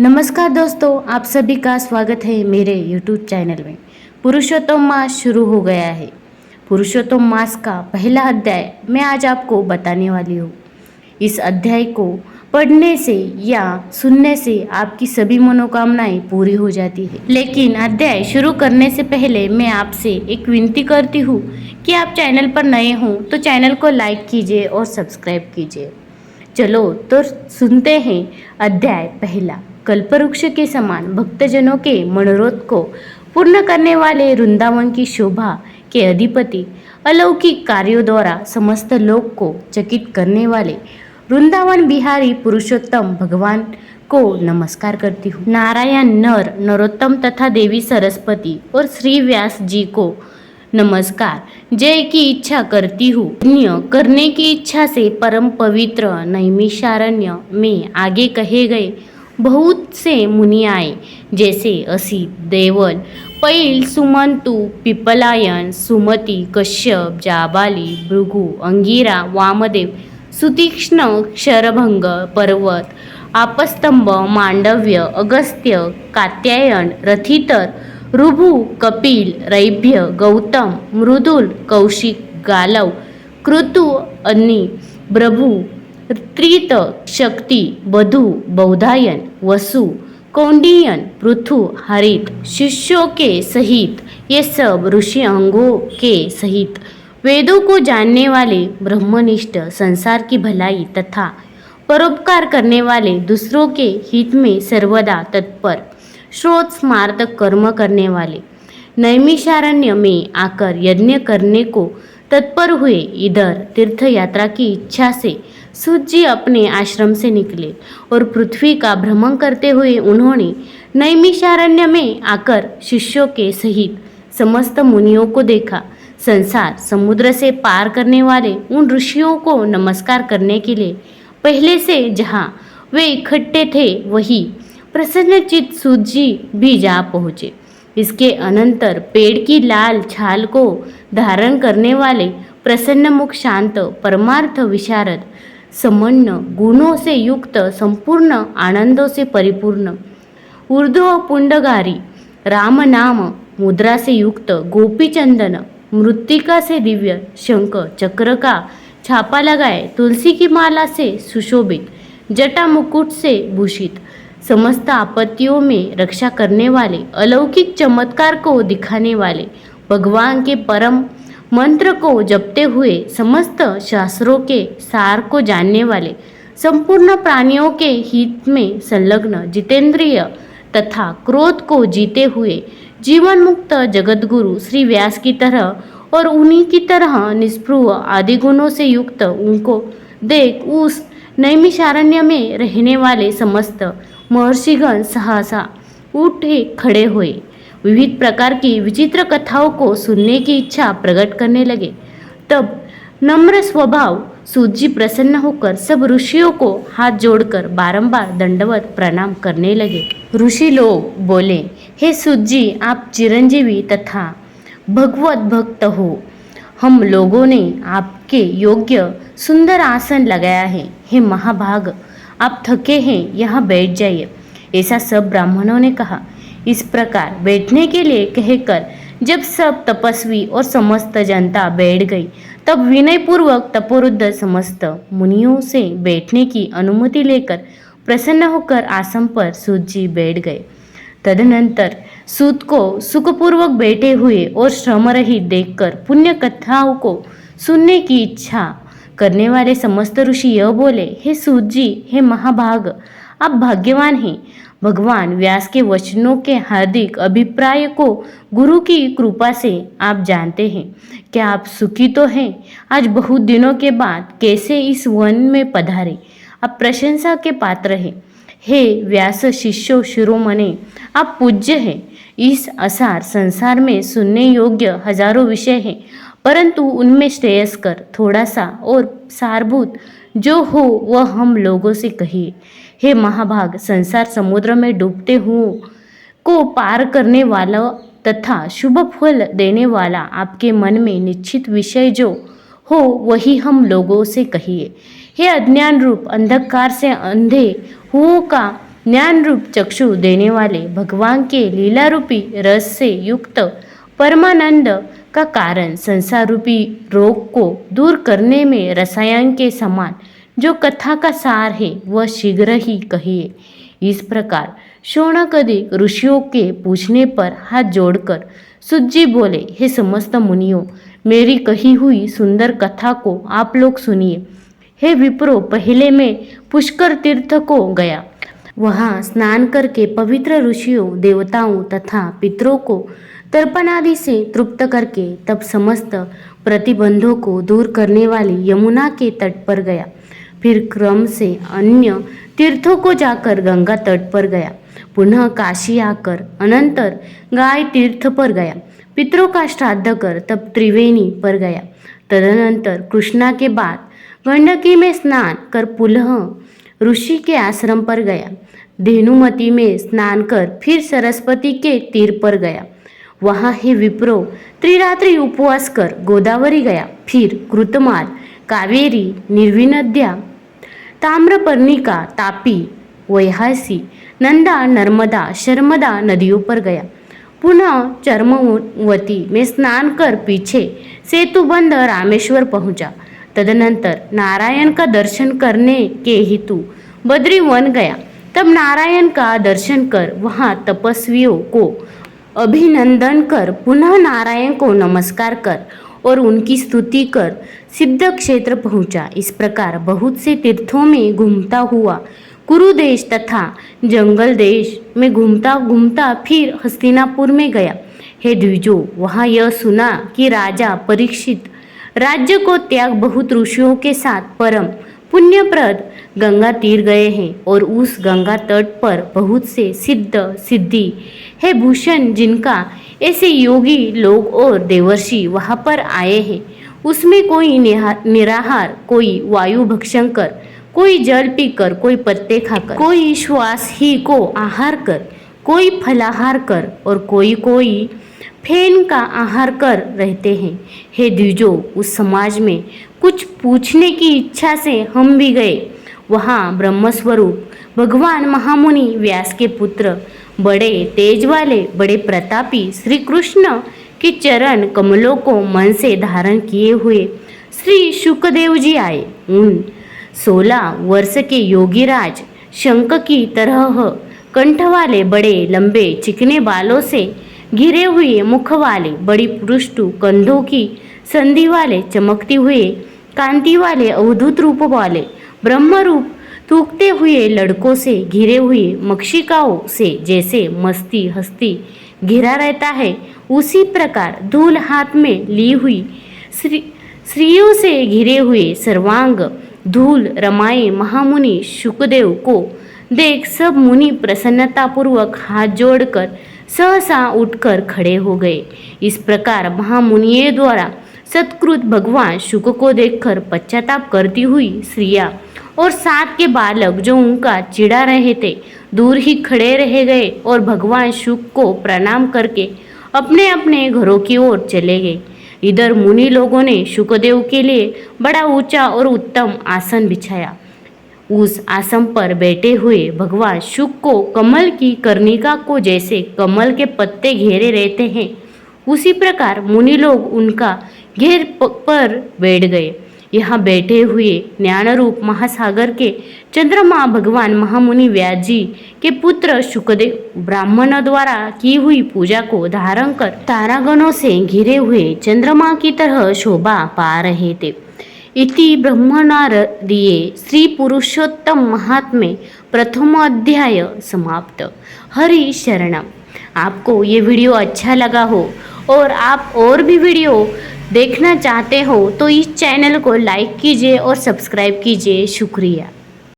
नमस्कार दोस्तों, आप सभी का स्वागत है मेरे YouTube चैनल में। पुरुषोत्तम मास शुरू हो गया है। पुरुषोत्तम मास का पहला अध्याय मैं आज आपको बताने वाली हूँ। इस अध्याय को पढ़ने से या सुनने से आपकी सभी मनोकामनाएं पूरी हो जाती है। लेकिन अध्याय शुरू करने से पहले मैं आपसे एक विनती करती हूँ कि आप चैनल पर नए हों तो चैनल को लाइक कीजिए और सब्सक्राइब कीजिए। चलो तो सुनते हैं अध्याय पहला। कल्पवृक्ष के समान भक्तजनों के मनोरथ को पूर्ण करने वाले वृंदावन की शोभा के अधिपति, अलौकिक कार्यों द्वारा समस्त लोक को चकित करने वाले वृंदावन बिहारी पुरुषोत्तम भगवान को नमस्कार करती हूँ। नारायण नर नरोत्तम तथा देवी सरस्वती और श्री व्यास जी को नमस्कार। जय की इच्छा करती हूँ। यज्ञ करने की इच्छा से परम पवित्र नैमिषारण्य में आगे कहे गए बहुत से मुनि आए, जैसे असित, देवल, पैल, सुमंतु, पिपलायन, सुमति, कश्यप, जाबाली, भृगु, अंगिरा, वामदेव, सुतीक्ष्ण, क्षरभंग, पर्वत, आपस्तंभ, मांडव्य, अगस्त्य, कात्यायन, रथितर, ऋभु, कपिल, रैभ्य, गौतम, मृदुल, कौशिक, गालव, कृतु, अन्नी, प्रभु, त्रित, शक्ति, बधु, बौधायन, वसु, कौंडियन, पृथु, हरित, शिष्यों के सहित ये सब ऋषि अंगों के सहित वेदों को जानने वाले ब्रह्मनिष्ठ, संसार की भलाई तथा परोपकार करने वाले, दूसरों के हित में सर्वदा तत्पर, श्रोत स्मार्त कर्म करने वाले, नैमिषारण्य में आकर यज्ञ करने को तत्पर हुए। इधर तीर्थ यात्रा की इच्छा से सूत जी अपने आश्रम से निकले और पृथ्वी का भ्रमण करते हुए उन्होंने नैमिषारण्य में आकर शिष्यों के सहित समस्त मुनियों को देखा। संसार समुद्र से पार करने वाले उन ऋषियों को नमस्कार करने के लिए पहले से जहाँ वे इकट्ठे थे वही प्रसन्नचित्त सूत जी भी जा पहुँचे। इसके अनंतर पेड़ की लाल छाल को धारण करने वाले प्रसन्न मुख, शांत, परमार्थ विशारद, समन्न गुणों से युक्त, संपूर्ण आनंदों से परिपूर्ण, ऊर्ध्व पुंडगारी, राम नाम मुद्रा से युक्त, गोपी चंदन मृत्तिका से दिव्य शंख चक्र का छापा लगाए, तुलसी की माला से सुशोभित, जटा मुकुट से भूषित, समस्त आपत्तियों में रक्षा करने वाले, अलौकिक चमत्कार को दिखाने वाले, भगवान के परम मंत्र को जपते हुए समस्त शास्त्रों के सार को जानने वाले, संपूर्ण प्राणियों के हित में संलग्न, जितेंद्रिय तथा क्रोध को जीते हुए जीवन मुक्त जगतगुरु श्री व्यास की तरह और उन्हीं की तरह निष्पृह आदि गुणों से युक्त उनको देख उस नैमिषारण्य में रहने वाले समस्त महर्षिगण सहसा उठे खड़े हुए। विविध प्रकार की विचित्र कथाओं को सुनने की इच्छा प्रकट करने लगे। तब नम्र स्वभाव सूत जी प्रसन्न होकर सब ऋषियों को हाथ जोड़कर बारंबार दंडवत प्रणाम करने लगे। ऋषि लोग बोले, हे सूत जी, आप चिरंजीवी तथा भगवत भक्त हो। हम लोगों ने आपके योग्य सुंदर आसन लगाया है। हे महाभाग, आप थके हैं, यहाँ बैठ जाइए। ऐसा सब ब्राह्मणों ने कहा। इस प्रकार बैठने के लिए कहकर जब सब तपस्वी और समस्त जनता बैठ गई, तब विनयपूर्वक तपोरुद्ध समस्त मुनियों से बैठने की अनुमति लेकर प्रसन्न होकर आसन पर सूत जी बैठ गए। तदनंतर सूत को सुखपूर्वक बैठे हुए और श्रम रहित देखकर पुण्य कथाओं को सुनने की इच्छा करने वाले समस्त ऋषि यह बोले, हे सूत जी, हे महाभाग, आप भाग्यवान हैं। भगवान व्यास के वचनों के हार्दिक अभिप्राय को गुरु की कृपा से आप जानते हैं। क्या आप सुखी तो हैं? आज बहुत दिनों के बाद कैसे इस वन में पधारे? आप प्रशंसा के पात्र हैं। हे व्यास शिष्यो शिरोमणे, आप पूज्य हैं। इस असार संसार में सुनने योग्य हजारों विषय हैं, परंतु उनमें श्रेयस्कर थोड़ा सा और सारभूत जो हो वह हम लोगों से कहिए। हे महाभाग, संसार समुद्र में डूबते हुओं को पार करने वाला तथा शुभ फल देने वाला आपके मन में निश्चित विषय जो हो वही हम लोगों से कहिए। हे अज्ञान रूप अंधकार से अंधे हुओं का ज्ञान रूप चक्षु देने वाले भगवान के लीला रूपी रस से युक्त परमानंद का कारण संसार रूपी रोग को दूर करने में रसायन के समान जो कथा का सार है वह शीघ्र ही कहिए। इस प्रकार शौनकादिक ऋषियों के पूछने पर हाथ जोड़कर सूत जी बोले, हे समस्त मुनियों, मेरी कही हुई सुंदर कथा को आप लोग सुनिए। हे विप्रो, पहले मैं पुष्कर तीर्थ को गया। वहाँ स्नान करके पवित्र ऋषियों, देवताओं तथा पितरों को तर्पण आदि से तृप्त करके तब समस्त प्रतिबंधों को दूर करने वाली यमुना के तट पर गया। फिर क्रम से अन्य तीर्थों को जाकर गंगा तट पर गया। पुनः काशी आकर अनंतर गाय तीर्थ पर गया। पितरों का श्राद्ध कर तब त्रिवेणी पर गया। तदनंतर कृष्णा के बाद गंडकी में स्नान कर पुनः ऋषि के आश्रम पर गया। धेनुमती में स्नान कर फिर सरस्वती के तीर पर गया। वहाँ हे विप्रो, त्रिरात्रि उपवास कर गोदावरी गया। फिर कृतमाल, कावेरी, निर्विनद्या, ताम्रपर्णिका, तापी, वैहासी, नंदा, नर्मदा, शर्मदा नदियों पर गया। पुनः चर्मवती में स्नान कर पीछे सेतुबंध रामेश्वर पहुंचा। तदनंतर नारायण का दर्शन करने के हेतु बद्री वन गया। तब नारायण का दर्शन कर वहाँ तपस्वियों को अभिनंदन कर पुनः नारायण को नमस्कार कर और उनकी स्तुति कर सिद्ध क्षेत्र पहुँचा। इस प्रकार बहुत से तीर्थों में घूमता हुआ कुरु देश तथा जंगल देश में घूमता घूमता फिर हस्तिनापुर में गया। हे द्विजो, वहाँ यह सुना कि राजा परीक्षित राज्य को त्याग बहुत ऋषियों के साथ परम पुण्यप्रद गंगा तीर गए हैं और उस गंगा तट पर बहुत से सिद्ध सिद्धि है भूषण जिनका ऐसे योगी लोग और देवर्षि वहाँ पर आए हैं। उसमें कोई निराहार, कोई वायु भक्षण कर, कोई जल पीकर, कोई पत्ते खाकर, कोई श्वास ही को आहार कर, कोई फलाहार कर और कोई फेन का आहार कर रहते हैं। हे द्विजो, उस समाज में कुछ पूछने की इच्छा से हम भी गए। वहाँ ब्रह्मस्वरूप भगवान महामुनि व्यास के पुत्र, बड़े तेज वाले, बड़े प्रतापी श्री कृष्ण के चरण कमलों को मन से धारण किए हुए श्री शुकदेव जी आए। उन 16 वर्ष के योगीराज शंख की तरह कंठ वाले, बड़े लंबे चिकने बालों से घिरे हुए मुख वाले, बड़ी पृष्ठु कंधों की संधि वाले, चमकते हुए कांति वाले, अवधूत रूप वाले, ब्रह्म रूप थूकते हुए लड़कों से घिरे हुए मक्षिकाओं से जैसे मस्ती हस्ती घिरा रहता है, उसी प्रकार धूल हाथ में ली हुई स्त्रियों से घिरे हुए सर्वांग धूल रमाए महामुनि शुकदेव को देख सब मुनि प्रसन्नतापूर्वक हाथ जोड़कर सहसा उठकर खड़े हो गए। इस प्रकार महामुनियों द्वारा सत्कृत भगवान शुक को देखकर पश्चाताप करती हुई स्त्रियां और 7 के बालक जो उनका चिढ़ा रहे थे दूर ही खड़े रह गए और भगवान शुक को प्रणाम करके अपने अपने घरों की ओर चले गए। इधर मुनि लोगों ने शुकदेव के लिए बड़ा ऊंचा और उत्तम आसन बिछाया। उस आसन पर बैठे हुए भगवान शुक को कमल की कर्णिका को जैसे कमल के पत्ते घेरे रहते हैं, उसी प्रकार मुनि लोग उनका घेर पर बैठ गए। यहाँ बैठे हुए ज्ञानरूप महासागर के चंद्रमा भगवान महामुनि व्यास जी के पुत्र शुकदेव ब्राह्मण द्वारा की हुई पूजा को धारण कर तारागणों से घिरे हुए चंद्रमा की तरह शोभा पा रहे थे। इति ब्रह्मणारदिये श्री पुरुषोत्तम महात्म्य प्रथम अध्याय समाप्त। हरि शरणम। आपको ये वीडियो अच्छा लगा हो और आप और भी वीडियो देखना चाहते हो तो इस चैनल को लाइक कीजिए और सब्सक्राइब कीजिए। शुक्रिया।